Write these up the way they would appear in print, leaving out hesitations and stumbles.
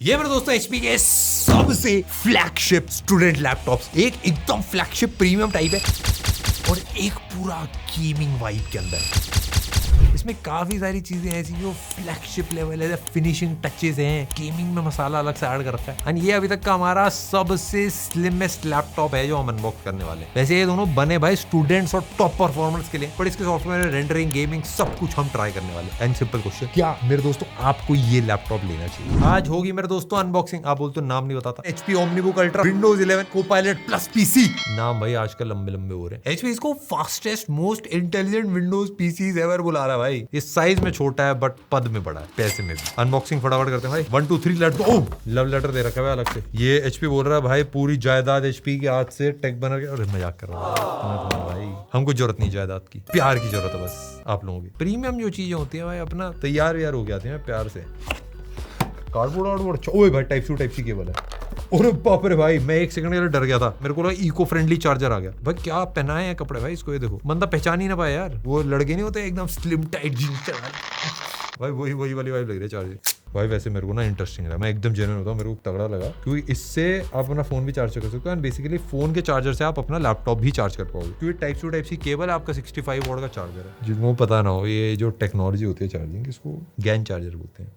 ये मेरे दोस्तों एचपी के सबसे फ्लैगशिप स्टूडेंट लैपटॉप्स, एक एकदम फ्लैगशिप प्रीमियम टाइप है और एक पूरा गेमिंग वाइब के अंदर। इसमें काफी सारी चीजें ऐसी जो फ्लैगशिप लेवल है, फिनिशिंग टचेस हैं, गेमिंग में मसाला अलग से ऐड कर रखा है। एंड ये अभी तक का हमारा सबसे स्लिमेस्ट लैपटॉप है जो हम अनबॉक्स करने वाले हैं। वैसे ये दोनों बने भाई स्टूडेंट्स और टॉप परफॉर्मर्स के लिए, बट इसके सॉफ्टवेयर रेंडरिंग, गेमिंग सब कुछ हम ट्राई करने वाले। एंड सिंपल क्वेश्चन, क्या मेरे दोस्तों आपको ये लैपटॉप लेना चाहिए? आज होगी मेरे दोस्तों अनबॉक्सिंग। आप बोलते हो नाम नहीं बताता। HP OmniBook Ultra Windows 11 Copilot Plus PC। नाम भाई आजकल लंबे लंबे हो रहे हैं। HP इसको fastest most intelligent Windows PCs ever बुला रहा है भाई। इस साइज में छोटा है बट पद में बड़ा है, पैसे में भी। अनबॉक्सिंग फटाफट करते हैं भाई। 1 2 3 लेट्स गो। लव लेटर दे रखा है अलग से। ये HP बोल रहा है भाई पूरी जायदाद HP के हाथ से टेक बना के। अरे मजाक कर रहा हूं भाई, हमको जरूरत नहीं जायदाद की, प्यार की जरूरत है बस आप लोगों की। प्रीमियम जो चीजें होती है भाई अपना तैयार व्यार हो जाती है प्यार से। कार्डबोर्ड ओए भाई टाइप सी केबल है। अरे बाप रे भाई, मैं एक सेकंड के लिए डर गया था। मेरे को लगा इको फ्रेंडली चार्जर आ गया। भाई क्या पहनाए हैं कपड़े भाई इसको, ये देखो बंदा पहचान ही ना पाया यार। वो लड़के नहीं होते एकदम स्लिम टाइट जीन्स भाई, वही वाली वाइब लग रही है चार्जर। भाई वैसे मेरे को ना इंटरेस्टिंग लगा, मैं एकदम जेन्युइन होता हूँ, मेरे को तगड़ा लगा क्योंकि इससे आप अपना फोन भी चार्ज कर सकते हो। एंड बेसिकली फोन के चार्जर से आप अपना लैपटॉप भी चार्ज कर पाओगे क्योंकि टाइप सी केबल आपका 65 वॉट का चार्जर है। जिनको पता ना हो ये जो टेक्नोलॉजी होती है चार्जिंग, इसको गैन चार्जर बोलते हैं।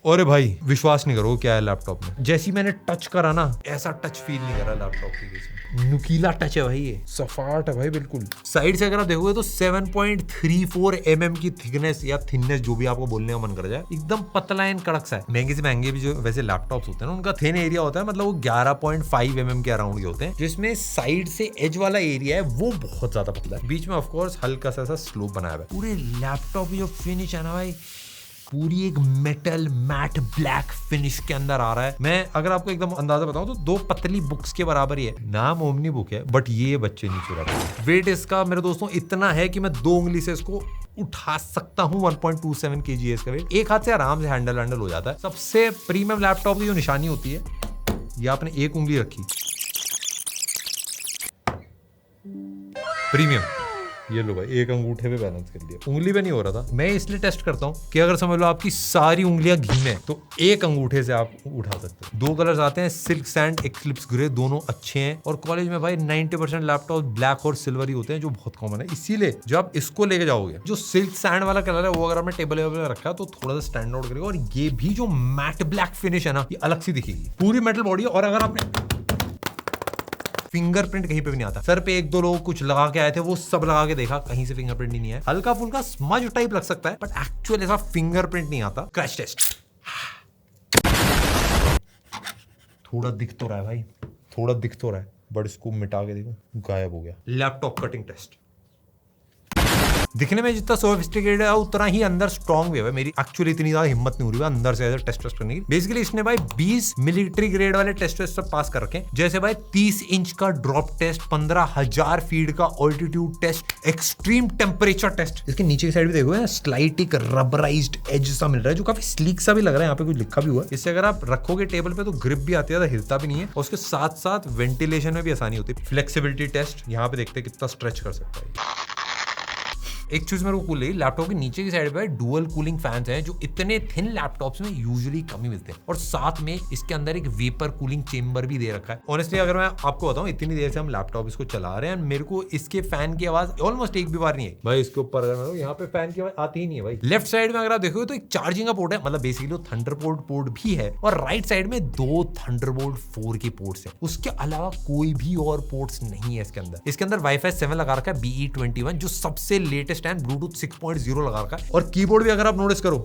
अरे भाई विश्वास नहीं करो क्या है लैपटॉप में। जैसी मैंने टच करा ना, ऐसा टच फील नहीं करा लैपटॉप की जैसे। नुकीला टच है भाई, ये सफाट है भाई बिल्कुल। साइड से अगर आप देखोगे तो 7.34 mm की थिकनेस या थिननेस, जो भी आपको बोलने का मन कर जाए, एकदम पतला एंड कड़क सा है। महंगे से महंगे भी जो वैसे लैपटॉप्स होते हैं ना, उनका थिन एरिया होता है, मतलब वो 11.5 mm के अराउंड के होते हैं, जिसमें साइड से एज वाला एरिया है वो बहुत ज्यादा पतला है। बीच में ऑफकोर्स हल्का सा स्लोप बनाया हुआ है। पूरे लैपटॉप की जो फिनिश है ना भाई, पूरी एक मेटल मैट ब्लैक फिनिश के अंदर आ रहा है। मैं अगर आपको एकदम अंदाजा बताऊं तो 2 पतली बुक्स के बराबर ही है। नाम ओमनी बुक है बट ये बच्चे नहीं चुराते। वेट इसका मेरे दोस्तों इतना है कि मैं 2 उंगली से इसको उठा सकता हूं। 1.27 kg है इसका वेट। एक हाथ से आराम से हैंडल हो जाता है। सबसे प्रीमियम लैपटॉप की जो निशानी होती है, ये आपने एक उंगली रखी, प्रीमियम। ये लो भाई, एक अंगूठे पे बैलेंस कर लिया, उंगली पे नहीं हो रहा था। मैं इसलिए टेस्ट करता हूँ कि अगर समझ लो आपकी सारी उंगलियां घी में, तो एक अंगूठे से आप उठा सकते हो। 2 कलर्स आते हैं, सिल्क सैंड, एक्लिप्स ग्रे, दोनों अच्छे हैं। और कॉलेज में भाई 90% लैपटॉप ब्लैक और सिल्वर ही होते हैं, जो बहुत कॉमन है। इसीलिए जब आप इसको लेके जाओगे, जो सिल्क सैंड वाला कलर है वो अगर आपने टेबल में रखा है तो थोड़ा सा स्टैंड आउट करेगा। और ये भी जो मैट ब्लैक फिनिश है ना, ये अलग सी दिखेगी, पूरी मेटल बॉडी। और अगर आपने फिंगरप्रिंट कहीं पे भी नहीं आता। सर पे 1-2 लोग कुछ लगा के आए थे, वो सब लगा के देखा, कहीं से फिंगरप्रिंट नहीं है। हल्का फुल्का स्मज टाइप लग सकता है बट एक्चुअल ऐसा फिंगरप्रिंट नहीं आता। क्रैश टेस्ट थोड़ा दिख तो रहा है भाई, थोड़ा दिख तो रहा है, बट इसको मिटा के देखो, गायब हो गया। लैपटॉप कटिंग टेस्ट दिखने में जितना सोफिस्टिकेटेड है उतना ही अंदर स्ट्रॉन्ग भी है। मेरी एक्चुअली इतनी ज्यादा हिम्मत नहीं हो रही है अंदर से ऐसे टेस्ट करने की। बेसिकली इसने भाई 20 मिलिट्री ग्रेड वाले टेस्ट सब पास कर रखे हैं, जैसे भाई 30 इंच का ड्रॉप टेस्ट, 15,000 फीट का altitude test, extreme temperature test. इसके नीचे की साइड भी देखो, स्लाइट एक रबराइज्ड एज सा मिल रहा है जो काफी स्लीक सा भी लग रहा है। यहाँ पे कुछ लिखा भी हुआ है। इससे अगर आप रखोगे टेबल पे तो ग्रिप भी आती है, हिलता भी नहीं है। और उसके साथ साथ वेंटिलेशन में भी आसानी होती है। फ्लेक्सिबिलिटी टेस्ट, यहाँ पे देखते हैं कितना स्ट्रेच कर सकता है। एक चीज मेरे को कूल लगी, लैपटॉप के नीचे की साइड पे डुअल कूलिंग फैंस हैं, जो इतने थिन लैपटॉप्स में यूजुअली कम ही मिलते हैं। और साथ में इसके अंदर एक वेपर कूलिंग चेंबर भी दे रखा है। ऑनेस्टली अगर मैं आपको बताऊं, इतनी देर से हम लैपटॉप इसको चला रहे हैं, मेरे को इसके फैन की आवाज ऑलमोस्ट एक भी बार नहीं आई भाई। इसके ऊपर अगर यहाँ पे फैन की आवाज आती ही नहीं है भाई। लेफ्ट साइड में अगर आप देखोगे तो एक चार्जिंग का पोर्ट है, मतलब बेसिकली थंडरबोल्ट पोर्ट भी है। और राइट साइड में 2 थंडरबोल्ट 4 के पोर्ट्स है। उसके अलावा कोई भी और पोर्ट्स नहीं है इसके अंदर। इसके अंदर वाईफाई 7 लगा रखा है, BE21 जो सबसे लेटेस्ट है, ब्लूटूथ 6.0 लगा रखा है। और कीबोर्ड भी अगर आप नोटिस करो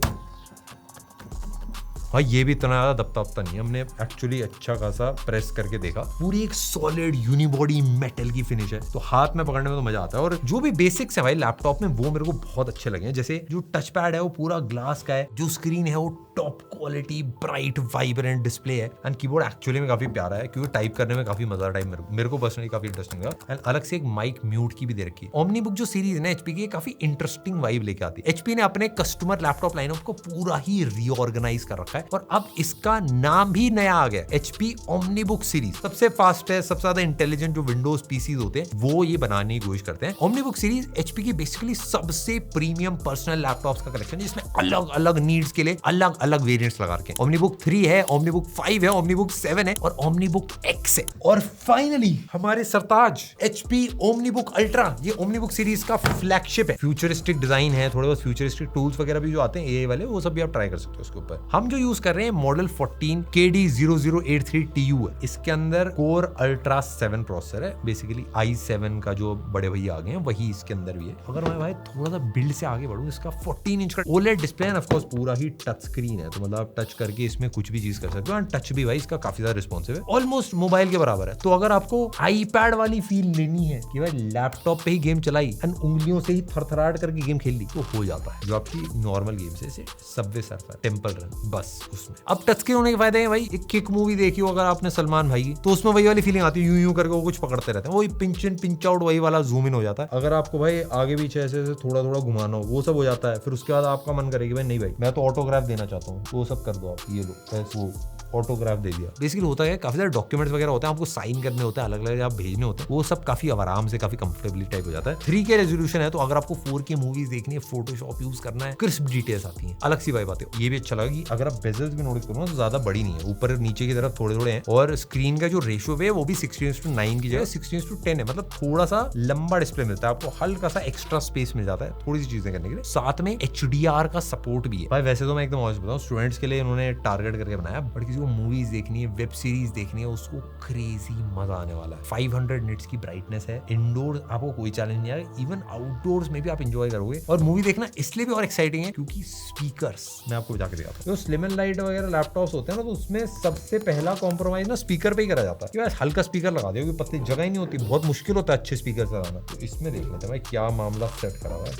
भाई, ये भी इतना ज्यादा दबता नहीं है। हमने एक्चुअली अच्छा खासा प्रेस करके देखा, पूरी एक सॉलिड यूनिबॉडी मेटल की फिनिश है, तो हाथ में पकड़ने में तो मजा आता है। और जो भी बेसिक्स है भाई लैपटॉप में, वो मेरे को बहुत अच्छे लगे हैं। जैसे जो टच पैड है वो पूरा ग्लास का है, जो स्क्रीन है वो top quality bright vibrant display है। एंड कीबोर्ड एक्चुअली में काफी प्यारा है क्योंकि टाइप करने में काफी मजा टाइप मेरे को पर्सनली काफी इंटरेस्टिंग लगा। एंड अलग से एक माइक म्यूट की भी दे रखी है। OmniBook जो सीरीज है ना HP की, काफी इंटरेस्टिंग वाइब लेके आती है। HP ने अपने कस्टमर लैपटॉप लाइनअप को पूरा ही रीऑर्गेनाइज कर रखा है। है और अब इसका नाम भी नया आ गया, HP OmniBook सीरीज। सबसे फास्ट है, सबसे ज्यादा इंटेलिजेंट जो विंडोज पीसीज होते हैं वो ये बनाने की कोशिश करते हैं। OmniBook सीरीज HP की बेसिकली सबसे प्रीमियम पर्सनल लैपटॉप्स का कलेक्शन है, जिसमें अलग अलग नीड्स के लिए अलग अलग वेरिएंट्स लगा रखे हैं। OmniBook 3 है, OmniBook 5 है, OmniBook 7 है और OmniBook X है। और फाइनली हमारे सरताज HP OmniBook Ultra, ये OmniBook सीरीज का फ्लैगशिप है। फ्यूचरिस्टिक डिजाइन है, थोड़े बहुत फ्यूचरिस्टिक टूल्स वगैरह भी जो आते हैं AI वाले, वो सब भी आप ट्राई कर सकते हो उसके ऊपर। हम जो यूज कर रहे हैं मॉडल 14 KD0083TU है। इसके अंदर कोर अल्ट्रा 7 प्रोसेसर है, बेसिकली i7 का जो बड़े भैया आ गए हैं वही इसके अंदर भी है। अगर मैं भाई थोड़ा सा बिल्ड से आगे बढ़ूं, इसका 14 इंच का OLED डिस्प्ले है, ऑफ कोर्स पूरा ही टच स्क्रीन है, तो मतलब आप टच करके इसमें कुछ भी चीज कर सकते हो। एंड टच भी भाई इसका काफी ज्यादा रिस्पॉन्सिव है, ऑलमोस्ट मोबाइल के बराबर है। तो अगर आपको iPad वाली फील लेनी है कि भाई लैपटॉप पे ही गेम चलाई एंड उंगलियों से ही थरथराट करके गेम खेल ली, तो हो जाता है जो आपकी नॉर्मल गेम से सबवे सर्फर, टेंपल रन, बस उसमें। अब टच स्क्रीन होने के फायदे हैं भाई, एक किक मूवी देखी हो अगर आपने सलमान भाई की, तो उसमें वही वाली फीलिंग आती है, यूं यूं करके वो कुछ पकड़ते रहते हैं, वही पिंच इन पिंच आउट वही वाला जूम इन हो जाता है। अगर आपको भाई आगे पीछे ऐसे थोड़ा थोड़ा घुमाना हो, वो सब हो जाता है। फिर उसके बाद आपका मन करेगा भाई नहीं भाई मैं तो ऑटोग्राफ देना चाहता हूँ, वो सब कर दो आप, ये लो वो ऑटोग्राफ दे दिया। बेसिकली होता है काफी सारे डॉक्यूमेंट्स वगैरह होते हैं, आपको साइन करने होते हैं, अलग अलग आप भेजने होते हैं, वो सब काफी आराम से काफी कंफर्टेबली टाइप हो जाता है। 3K रेजोल्यूशन है, तो अगर आपको 4K मूवीज देखनी है, फोटोशॉप यूज करना है, क्रिस्प डिटेल्स आती हैं, अलग सी वाइब आती है। ये भी अच्छा लगा कि अगर आप बेजल्स भी नोटिस करो ना तो ज्यादा बड़ी नहीं है, ऊपर नीचे की तरफ थोड़े थोड़े हैं, और स्क्रीन का जो रेशियो है वो भी 16:9 की जगह 16:10 है, मतलब थोड़ा सा लंबा डिस्प्ले मिलता है, आपको हल्का सा एक्स्ट्रा स्पेस मिल जाता है थोड़ी सी चीजें करने के लिए। साथ में HDR का सपोर्ट भी है भाई। वैसे तो मैं एकदम ऑनेस्ट बताऊं, स्टूडेंट्स के लिए इन्होंने टारगेट करके बनाया, बट किसी को मूवीज देखनी, वेब सीरीज देखनी है, उसको क्रेजी मजा आने वाला है। 500 निट्स की ब्राइटनेस है, इंडोर आपको कोई चैलेंज नहीं आएगा, इवन आउटडोर्स में भी आप एंजॉय करोगे। और मूवी देखना इसलिए भी और एक्साइटिंग है क्योंकि स्पीकर्स मैं आपको बजा के दिखाता हूं। जो स्लिम एंड लाइट वगैरह लैपटॉप्स होते हैं ना, तो उसमें सबसे पहला कॉम्प्रोमाइज ना स्पीकर पे ही करा जाता है कि हल्का स्पीकर लगा दो, पतली जगह ही नहीं होती, बहुत मुश्किल होता है अच्छे स्पीकर लगाना। तो इसमें देख लेते हैं भाई क्या मामला सेट करा हुआ है।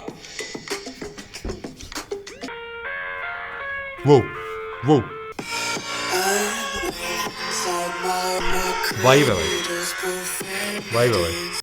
वो भाई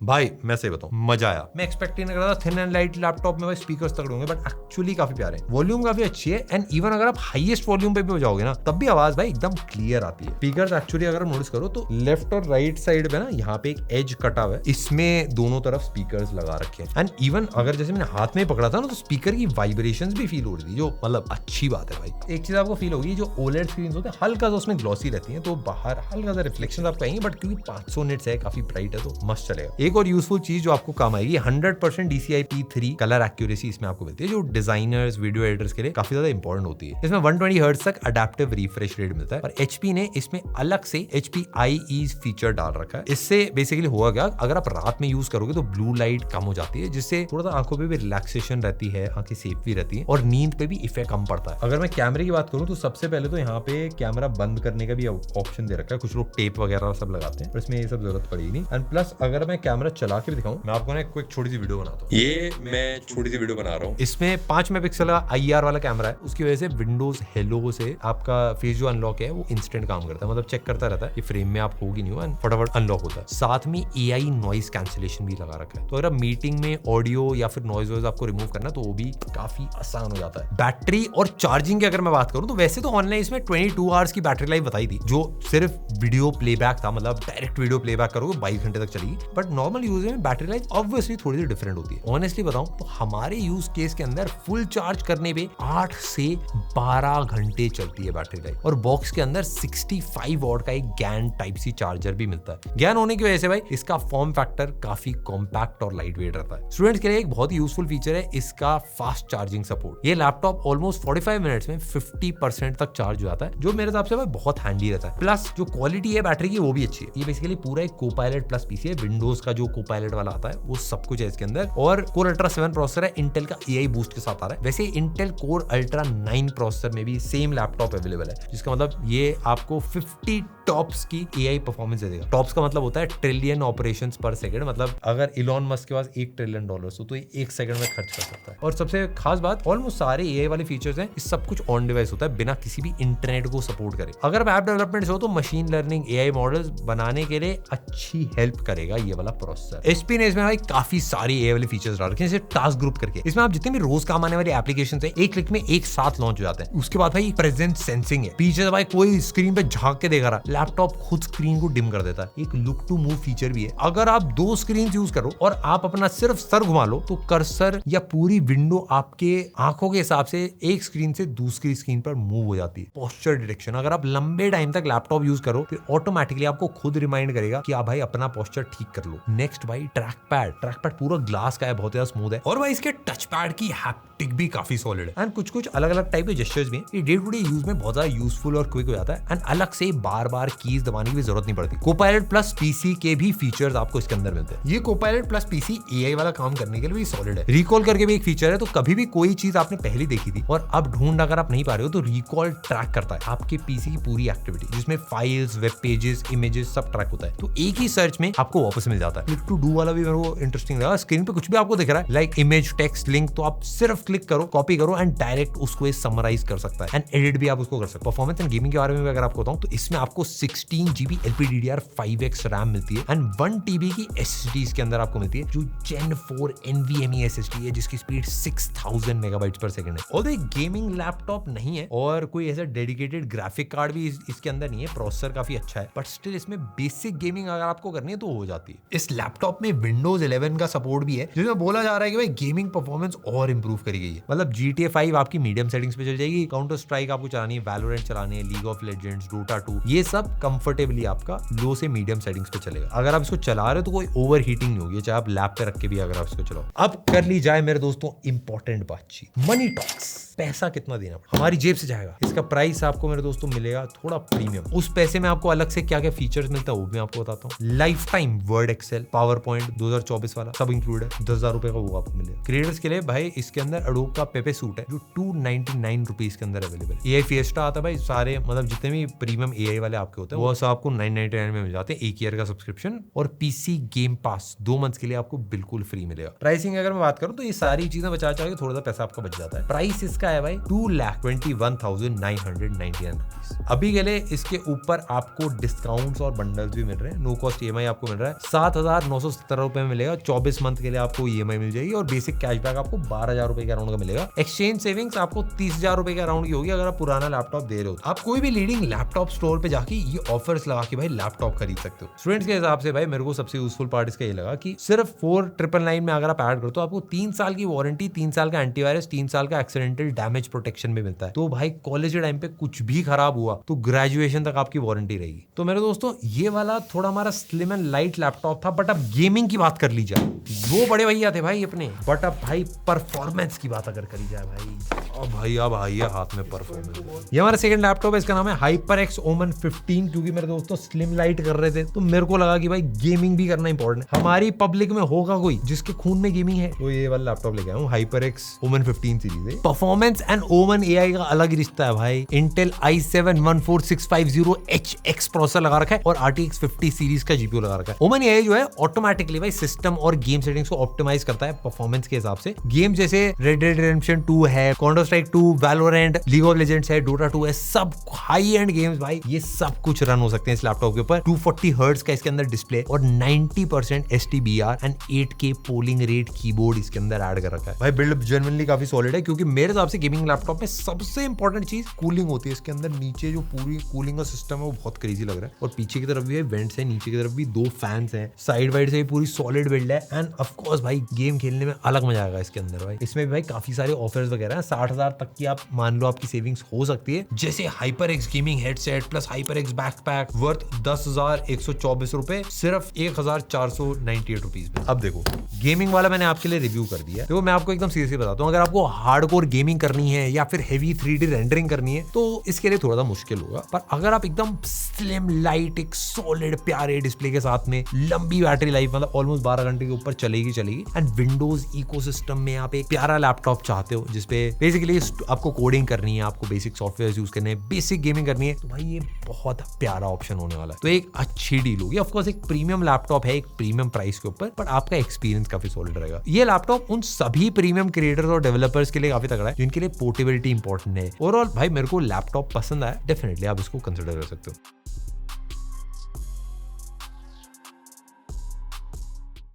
भाई मैं सही बताऊं मजा आया। मैं एक्सपेक्ट नहीं कर रहा था थिन एंड लाइट लैपटॉप में भाई स्पीकर्स तगड़े होंगे, बट एक्चुअली काफी प्यारे हैं। वॉल्यूम काफी अच्छी है, एंड इवन अगर आप हाईएस्ट वॉल्यूम पे भी बजाओगे ना तब भी आवाज भाई एकदम क्लियर आती है। स्पीकर्स एक्चुअली अगर नोटिस करो तो लेफ्ट और राइट साइड पे ना यहाँ पे एक एज कटा हुआ है, इसमें दोनों तरफ स्पीकर्स लगा रखे हैं। एंड इवन अगर जैसे मैंने हाथ में पकड़ा था ना तो स्पीकर की वाइब्रेशंस भी फील हो रही थी, जो मतलब अच्छी बात है भाई। एक चीज आपको फील होगी, जो OLED स्क्रीन होते हैं हल्का सा उसमें ग्लॉसी रहती है, तो बाहर हल्का सा रिफ्लेक्शन आप कहेंगे, बट क्योंकि 500 निट्स है, काफी ब्राइट है, तो मस्त चलेगा। एक और यूजफुल चीज जो आपको काम आएगी, 100% DCI P3 कलर एक्यूरेसी इसमें आपको मिलती है, जो डिजाइनर्स वीडियो एडिटर्स के लिए काफी ज्यादा इंपॉर्टेंट होती है। इसमें 120 हर्ट्ज तक अडैप्टिव रिफ्रेश रेट मिलता है, और HP ने इसमें अलग से HP IE फीचर डाल रखा है। इससे बेसिकली होगा क्या, अगर आप रात में यूज करोगे तो ब्लू लाइट कम हो जाती है, जिससे थोड़ा सा आंखों पे भी रिलैक्सेशन रहती है, आंखें सेफ भी रहती है, और नींद पे भी इफेक्ट कम पड़ता है। अगर मैं कैमरे की बात करूं तो सबसे पहले तो यहाँ पे कैमरा बंद करने का भी ऑप्शन दे रखा है, कुछ लोग टेप वगैरह सब लगाते हैं, पर इसमें ये सब जरूरत पड़ेगी नहीं। एंड प्लस अगर मैं कैमरा चला के भी दिखाऊं, मैं आपको ना एक छोटी सी वीडियो बनाता हूँ। ये मैं छोटी सी वीडियो बना रहा हूँ, इसमें 5 मेगापिक्सल का IR वाला कैमरा है, उसकी वजह से विंडोज हेलो से आपका फेस जो अनलॉक है वो इंस्टेंट काम करता है, मतलब चेक करता रहता है कि फ्रेम में आप हो कि नहीं हो, एंड फटाफट अनलॉक होता है। साथ में AI नॉइज कैंसिलेशन भी लगा रखा है, तो अगर आप मीटिंग में ऑडियो या फिर नॉइज वॉइस आपको रिमूव करना तो वो भी काफी आसान हो जाता है। बैटरी और चार्जिंग की अगर मैं बात करूं तो वैसे तो ऑनलाइन इसमें 22 आवर्स की बैटरी लाइफ बताई थी, जो सिर्फ वीडियो प्लेबैक था, मतलब डायरेक्ट वीडियो प्लेबैक करोगे 22 घंटे तक चलेगी, बट नॉर्मल यूज में बैटरी लाइफ ऑब्वियसली थोड़ी सी डिफरेंट होती है। ऑनेस्टली बताऊं तो हमारे यूज केस के अंदर फुल चार्ज करने पे 8 से 12 घंटे चलती है बैटरी लाइफ, और बॉक्स के अंदर 65 वॉट का एक GAN टाइप सी चार्जर भी मिलता है। GAN होने की वजह से भाई इसका फॉर्म फैक्टर काफी कॉम्पैक्ट और लाइट वेट रहता है। स्टूडेंट्स के लिए एक बहुत ही यूजफुल फीचर है इसका फास्ट चार्जिंग सपोर्ट। ये लैपटॉप ऑलमोस्ट 45 मिनट्स में 50% तक चार्ज हो जाता है, जो मेरे हिसाब से भाई बहुत हैंडी रहता है। प्लस जो क्वालिटी है बैटरी की वो भी अच्छी है। ये बेसिकली पूरा एक कोपायलट प्लस पीसी है, विंडोज का जो कोपायलट वाला आता है वो सब कुछ है इसके अंदर, और कोर अल्ट्रा 7 प्रोसेसर है, इंटेल का AI बूस्ट के साथ आ रहा है। वैसे इंटेल कोर अल्ट्रा 9 प्रोसेसर में भी सेम लैपटॉप अवेलेबल है, जिसका मतलब ये आपको 50 टॉप्स की AI परफॉर्मेंस दे देगा। टॉप्स का मतलब होता है ट्रिलियन ऑपरेशंस पर सेकंड, मतलब अगर इलॉन मस्क के पास $1 ट्रिलियन हो तो ये 1 सेकंड में खर्च कर सकता है। और सबसे खास बात, ऑलमोस्ट सारे AI वाले फीचर्स हैं, इस सब कुछ ऑन डिवाइस होता है बिना किसी भी इंटरनेट को सपोर्ट करे। अगर आप ऐप डेवलपमेंट से हो तो मशीन लर्निंग AI मॉडल्स बनाने के लिए अच्छी हेल्प करेगा ये वाला प्रोसेसर। HP ने इसमें भाई काफी सारी AI वाले फीचर्स डाल रखे हैं, जैसे टास्क ग्रुप करके। इसमें आप जितने भी रोज काम आने वाले एप्लीकेशन है एक क्लिक में एक साथ लॉन्च हो जाते हैं। उसके बाद भाई प्रेजेंस सेंसिंग है, पीछे से भाई कोई स्क्रीन पे झांक के देख रहा, लैपटॉप खुद स्क्रीन को डिम कर देता है। एक लुक टू मूव फीचर भी है। अगर आप 2 स्क्रीन यूज करो और आप अपना सिर्फ सर घुमा लो तो कर्सर या पूरी विंडो आपके आंखों के हिसाब से एक स्क्रीन से दूसरी स्क्रीन पर मूव हो जाती है। पोस्चर डिटेक्शन, अगर आप लंबे टाइम तक लैपटॉप यूज करो फिर ऑटोमेटिकली आपको खुद रिमाइंड करेगा कि आप भाई अपना पोस्चर ठीक कर लो। नेक्स्ट भाई ट्रैक पैड पूरा ग्लास का है, बहुत ज्यादा स्मूथ है। और भाई इसके टच पैड की हैप्टिक भी काफी सॉलिड है एंड कुछ अलग अलग टाइप के जेस्चर्स भी हैं। ये डे टू डे यूज में बहुत ज्यादा यूजफुल और क्विक हो जाता है एंड अलग से बार बार कीज दबाने की भी जरूरत नहीं पड़ती। कोपायलट प्लस पीसी के भी फीचर्स आपको इसके अंदर मिलते हैं। ये कोपायलट प्लस पीसी AI वाला काम करने के लिए भी सॉलिड है। रिकॉल करके भी एक फीचर है, तो कभी भी कोई चीज आपने पहले देखी थी और अब ढूंढ अगर आप नहीं पा रहे हो तो रिकॉल ट्रैक करता है आपके पीसी की पूरी एक्टिविटी, जिसमें फाइल्स, वेब पेजेस, इमेजेस सब ट्रैक होता है। तो एक ही सर्च में आपको वापस मिल जाता है। क्लिक टू डू वाला भी मेरे को इंटरेस्टिंग लगा। स्क्रीन पे कुछ भी आपको दिख रहा है लाइक इमेज, टेक्स्ट, लिंक, तो आप सिर्फ क्लिक करो, कॉपी करो एंड डायरेक्ट उसको समराइज कर सकता है एंड एडिट भी आप उसको कर सकते हो। परफॉर्मेंस एंड गेमिंग के बारे में अगर आपको बताऊं तो इसमें आपको 16GB LPDDR5X रैम मिलती है एंड 1TB की SSD इसके अंदर आपको मिलती है, जो Gen 4 NVMe SSD है जिसकी स्पीड 6000 मेगाबाइट्स पर सेकंड है। और एक गेमिंग लैपटॉप नहीं है और कोई ऐसा डेडिकेटेड ग्राफिक कार्ड भी इसके अंदर नहीं है। प्रोसेसर काफी अच्छा है बट स्टिल इसमें बेसिक गेमिंग अगर आपको करनी है तो हो जाती है। इस लैपटॉप में Windows 11 का सपोर्ट भी है, जिसमें बोला जा रहा है कि भाई गेमिंग परफॉर्मेंस और इंप्रूव करी गई है। मतलब GTA 5 आपकी मीडियम सेटिंग्स पे चल जाएगी, काउंटर स्ट्राइक आपको चलानी है, वैलोरेंट चलानी है, लीग ऑफ लेजेंड्स, डोटा 2, ये सब कंफर्टेबली आपका लो से मीडियम सेटिंग्स पे चलेगा। अगर आप इसको चला रहे हो तो कोई ओवर हीटिंग नहीं होगी, चाहे आप लैप पे रख के भी अगर आप इसको चलाओ। अब कर ली जाए मेरे दोस्तों इंपॉर्टेंट बातचीत, मनी टॉक्स। पैसा कितना देना पड़ेगा, हमारी जेब से जाएगा। इसका प्राइस आपको मेरे दोस्तों मिलेगा थोड़ा प्रीमियम। उस पैसे में आपको अलग से क्या क्या फीचर्स मिलता है वो भी आपको बताता हूँ। Lifetime Word, Excel, PowerPoint 2024 वाला सब इंक्लूड है, 10,000 रुपए का वो आपको मिलेगा। क्रिएटर्स के लिए भाई इसके अंदर एडोब का पेपे सूट है जो 299 रुपीज के अंदर अवेलेबल है। AI फिएस्टा आता है भाई, सारे मतलब जितने भी प्रीमियम AI वाले आपके होते हैं वो सब आपको 999 में मिल जाते हैं, 1 ईयर का सब्सक्रिप्शन। और पीसी गेम पास 2 मंथ्स के लिए आपको बिल्कुल फ्री मिलेगा। प्राइसिंग अगर मैं बात करूं तो ये सारी चीजें बचा के थोड़ा सा पैसा आपका बच जाता है। प्राइस इसका है भाई 2,21,999 रुपीज। अभी के लिए इसके ऊपर आपको डिस्काउंट्स और बंडल्स भी मिल रहे हैं। नो कॉस्ट EMI आपको मिल रहा है 7,970 रुपए में मिलेगा। 24 मंथ के लिए आपको EMI मिल जाएगी और बेसिक कैशबैक आपको 12,000 रुपए के अराउंड का मिलेगा। एक्सचेंज सेविंग्स आपको 30,000 रुपए के अराउंड की होगी अगर आप पुराना लैपटॉप दे रहे हो। आप कोई भी लीडिंग लैपटॉप स्टोर पे जाके ये ऑफर्स लगा के भाई लैपटॉप खरीद सकते हो। स्टूडेंट्स के हिसाब से भाई मेरे को सबसे यूजफुल पार्ट इसका ये लगा कि सिर्फ 4,999 में अगर आप ऐड करो तो आपको 3 साल की वारंटी, 3 साल का एंटीवायरस, 3 साल का एक्सीडेंटल डैमेज प्रोटेक्शन भी मिलता है। तो भाई कॉलेज के टाइम पे कुछ भी खराब हुआ तो ग्रेजुएशन तक आपकी वारंटी रहेगी। तो मेरे दोस्तों ये वाला थोड़ा हमारा स्लिम एंड लाइट लैपटॉप था, बट अब गेमिंग की बात कर ली जाए, वो बड़े भैया थे भाई अपने, बट अब भाई परफॉर्मेंस की बात अगर करी जाए भाई, और भैया भैया हाथ में परफॉर्मेंस। ये हमारा सेकंड लैपटॉप है, इसका नाम है HyperX Omen 15। क्योंकि मेरे दोस्तों स्लिम लाइट कर रहे थे तो मेरे को लगा कि भाई गेमिंग भी करना इंपॉर्टेंट है। हमारी पब्लिक में होगा कोई जिसके खून में गेमिंग है, तो ये वाला लैपटॉप लेके आया हूं, HyperX Omen 15 सीरीज है। परफॉर्मेंस एंड Omen AI का अलग रिश्ता है भाई। Intel i7-14650HX प्रोसेसर लगा रखा है और RTX 50 सीरीज का GPU लगा रखा है। Omen AI जो है ऑटोमेटिकली भाई सिस्टम और गेम सेटिंग्स को ऑप्टिमाइज करता है परफॉर्मेंस के हिसाब से। गेम जैसे Red Dead Redemption 2 है, counter strike 2, Valorant, league of legends है, डोटा 2 है, सब हाई एंड गेम्स भाई ये सब कुछ रन हो सकते हैं इस लैपटॉप के ऊपर। 240 हर्ट्ज का इसके अंदर डिस्प्ले और 90% STBR and 8K polling rate keyboard इसके अंदर ऐड कर रखा है। भाई बिल्ड जेन्युइनली काफी सॉलिड है, क्योंकि मेरे हिसाब से गेमिंग लैपटॉप में सबसे इंपॉर्टेंट चीज कूलिंग होती है। इसके अंदर नीचे जो पूरी कूलिंग का सिस्टम है वो बहुत क्रेजी लग रहा है, और पीछे की तरफ भी है वेंट्स है, नीचे की तरफ भी 2 फैंस हैं, साइड वाइड से भी पूरी सॉलिड बिल्ड है। एंड ऑफ कोर्स भाई गेम खेलने में अलग मजा आएगा इसके अंदर भाई। इसमें भी भाई काफी सारे ऑफर्स वगैरह हैं, 60,000 तक की आप मान लो आपकी सेविंग्स हो सकती है। जैसे HyperX gaming headset plus HyperX backpack worth 10,124 रुपए सिर्फ 1,498 रुपीज में। अब देखो गेमिंग वाला मैंने आपके लिए रिव्यू कर दिया। देखो मैं आपको एकदम सीरियसली बताता हूँ, अगर आपको हार्डकोर गेमिंग करनी है या फिर हेवी 3D रेंडरिंग करनी है तो इसके लिए थोड़ा सा मुश्किल होगा। पर अगर आप एकदम स्लिम लाइट एक सॉलिड प्यारे डिस्प्ले के साथ में लंबी बैटरी लाइफ, मतलब ऑलमोस्ट 12 घंटे के ऊपर चलेगी एंड विंडोज इकोसिस्टम में आप एक प्यारा लैपटॉप चाहते हो जिसपे बेसिकली आपको कोडिंग करनी है, आपको बेसिक सॉफ्टवेयर यूज करने हैं, बेसिक गेमिंग करनी है, तो भाई ये बहुत बहुत प्यारा ऑप्शन होने वाला है। तो एक अच्छी डील होगी। ऑफकोर्स एक प्रीमियम लैपटॉप है, एक प्रीमियम प्राइस के ऊपर, बट आपका एक्सपीरियंस काफी सॉलिड रहेगा। ये लैपटॉप उन सभी प्रीमियम क्रिएटर्स और डेवलपर्स के लिए काफी तगड़ा है जिनके लिए पोर्टेबिलिटी इंपॉर्टेंट है। ओवरऑल भाई मेरे को लैपटॉप पसंद आया, डेफिनेटली आप इसको कंसिडर कर सकते हो।